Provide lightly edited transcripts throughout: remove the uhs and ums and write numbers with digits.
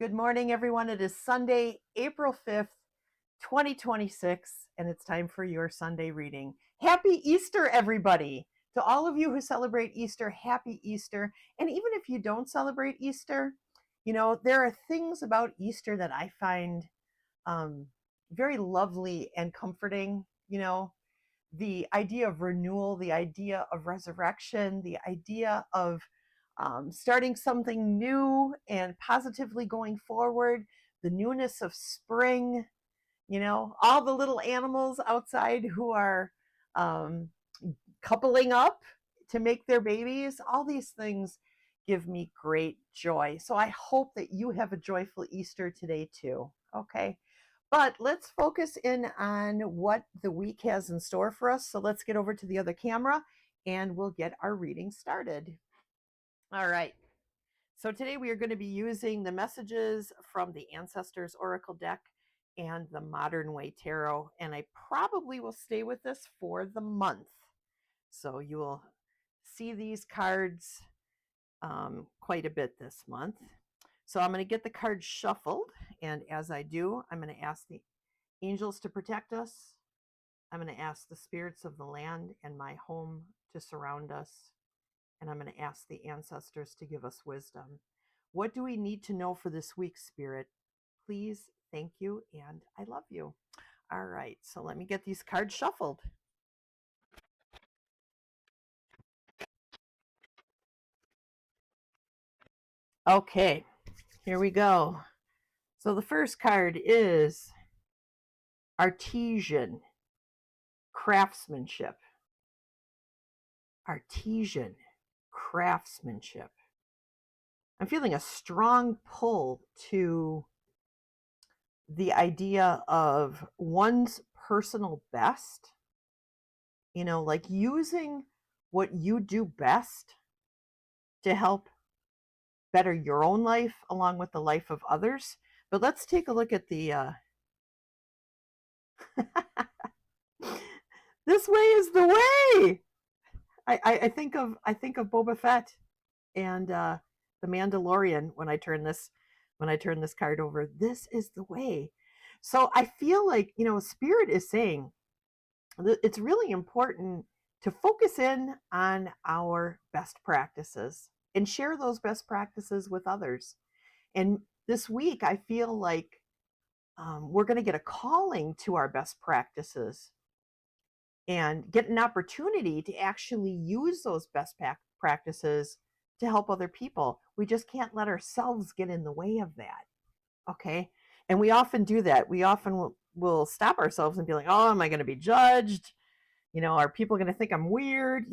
Good morning, everyone. It is Sunday, April 5th, 2026, and it's time for your Sunday reading. Happy Easter, everybody. To all of you who celebrate Easter, happy Easter. And even if you don't celebrate Easter, there are things about Easter that I find very lovely and comforting. The idea of renewal, the idea of resurrection, the idea of starting something new and positively going forward, the newness of spring, all the little animals outside who are um, coupling up to make their babies, all these things give me great joy. So I hope that you have a joyful Easter today too. Okay. But let's focus in on what the week has in store for us. So let's get over to the other camera and we'll get our reading started. All right. So today we are going to be using the messages from the Ancestors Oracle deck and the Modern Way Tarot. And I probably will stay with this for the month. So you will see these cards quite a bit this month. So I'm going to get the cards shuffled. And as I do, I'm going to ask the angels to protect us. I'm going to ask the spirits of the land and my home to surround us. And I'm going to ask the ancestors to give us wisdom. What do we need to know for this week, Spirit? Please, thank you, and I love you. All right, so let me get these cards shuffled. Okay, here we go. So the first card is artisan craftsmanship. Artisan craftsmanship. I'm feeling a strong pull to the idea of one's personal best, like using what you do best to help better your own life along with the life of others. But let's take a look at the this way is the way. I think of Boba Fett and the Mandalorian when I turn this card over. This is the way. So I feel like, Spirit is saying that it's really important to focus in on our best practices and share those best practices with others. And this week, I feel like we're going to get a calling to our best practices and get an opportunity to actually use those best practices to help other people. We just can't let ourselves get in the way of that. Okay. And we often do that. We often will stop ourselves and be like, oh, am I going to be judged? Are people going to think I'm weird?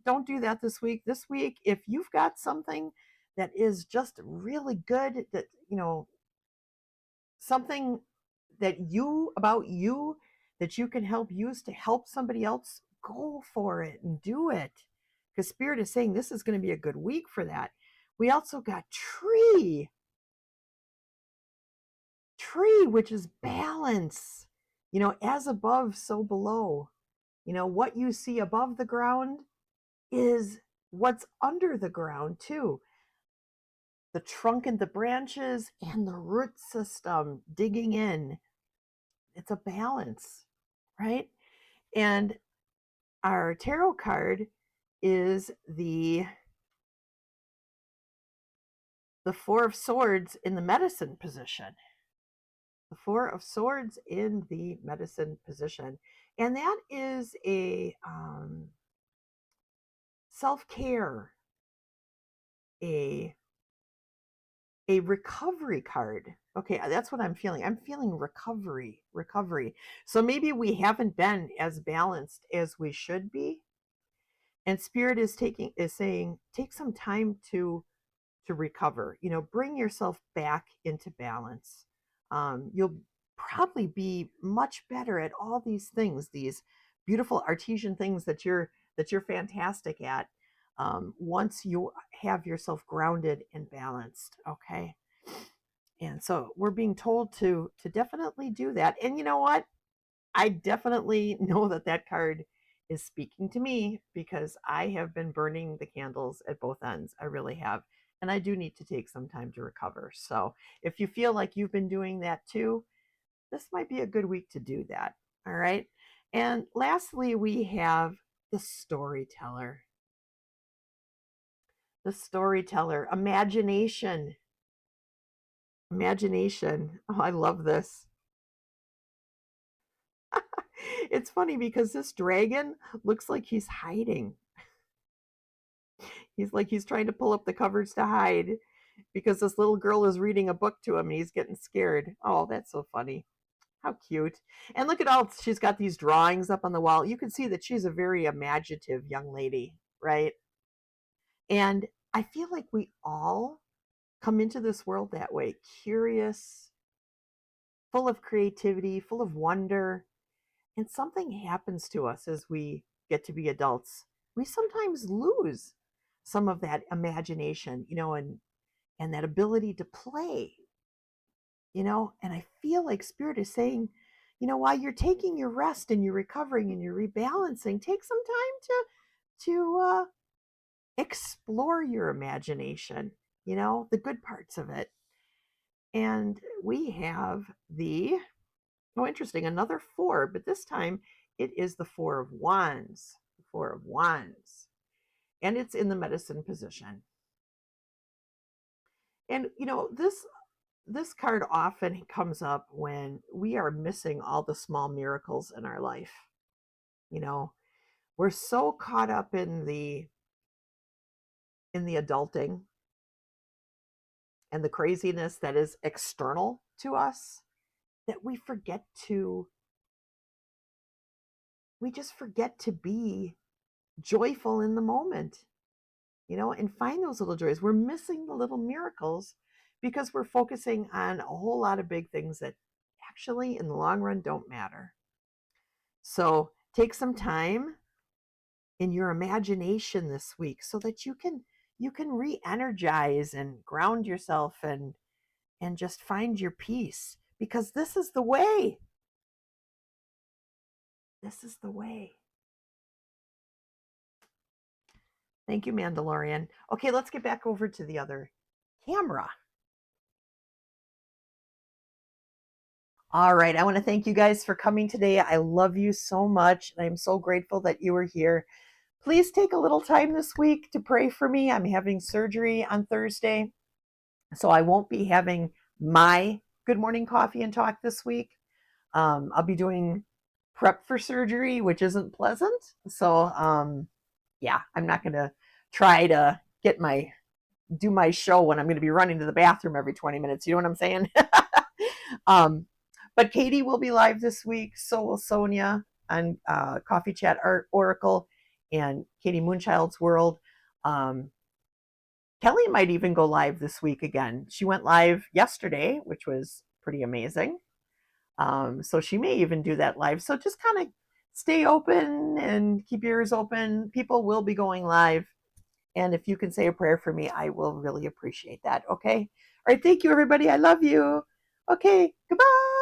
Don't do that this week. This week, if you've got something that is just really good, that, something that about you that you can help use to help somebody else, go for it and do it. Because Spirit is saying this is going to be a good week for that. We also got tree, which is balance, as above, so below. What you see above the ground is what's under the ground too. The trunk and the branches and the root system digging in. It's a balance, right? And our tarot card is the Four of Swords in the medicine position. The Four of Swords in the medicine position. And that is a self-care, a recovery card. Okay, that's what I'm feeling. I'm feeling recovery. So maybe we haven't been as balanced as we should be. And Spirit is saying, take some time to recover. Bring yourself back into balance. You'll probably be much better at all these things, these beautiful artisan things that you're fantastic at, once you have yourself grounded and balanced. Okay. And so we're being told to definitely do that. And you know what? I definitely know that card is speaking to me, because I have been burning the candles at both ends. I really have. And I do need to take some time to recover. So if you feel like you've been doing that too, this might be a good week to do that. All right. And lastly, we have the storyteller. The storyteller, imagination. Imagination. Oh, I love this. It's funny because this dragon looks like he's hiding. He's trying to pull up the covers to hide because this little girl is reading a book to him and he's getting scared. Oh, that's so funny. How cute. And look at all, she's got these drawings up on the wall. You can see that she's a very imaginative young lady, right? And I feel like we all come into this world that way, curious, full of creativity, full of wonder. And something happens to us as we get to be adults. We sometimes lose some of that imagination, and that ability to play, and I feel like Spirit is saying, while you're taking your rest and you're recovering and you're rebalancing, take some time to explore your imagination, the good parts of it. And we have interesting, another 4, but this time it is the 4 of Wands, the 4 of Wands, and it's in the medicine position. And this card often comes up when we are missing all the small miracles in our life. We're so caught up in the adulting and the craziness that is external to us that we just forget to be joyful in the moment, and find those little joys. We're missing the little miracles because we're focusing on a whole lot of big things that actually in the long run don't matter. So take some time in your imagination this week so that you can re-energize and ground yourself and just find your peace, because this is the way. This is the way. Thank you, Mandalorian. Okay, let's get back over to the other camera. All right, I want to thank you guys for coming today. I love you so much, and I'm so grateful that you were here. Please take a little time this week to pray for me. I'm having surgery on Thursday, so I won't be having my Good Morning Coffee and Talk this week. I'll be doing prep for surgery, which isn't pleasant. So, yeah, I'm not going to try to do my show when I'm going to be running to the bathroom every 20 minutes. You know what I'm saying? But Katie will be live this week. So will Sonia on Coffee Chat Oracle and Katie Moonchild's World. Kelly might even go live this week again. She went live yesterday, which was pretty amazing. So she may even do that live. So just kind of stay open and keep your ears open. People will be going live. And if you can say a prayer for me, I will really appreciate that. Okay. All right. Thank you, everybody. I love you. Okay. Goodbye.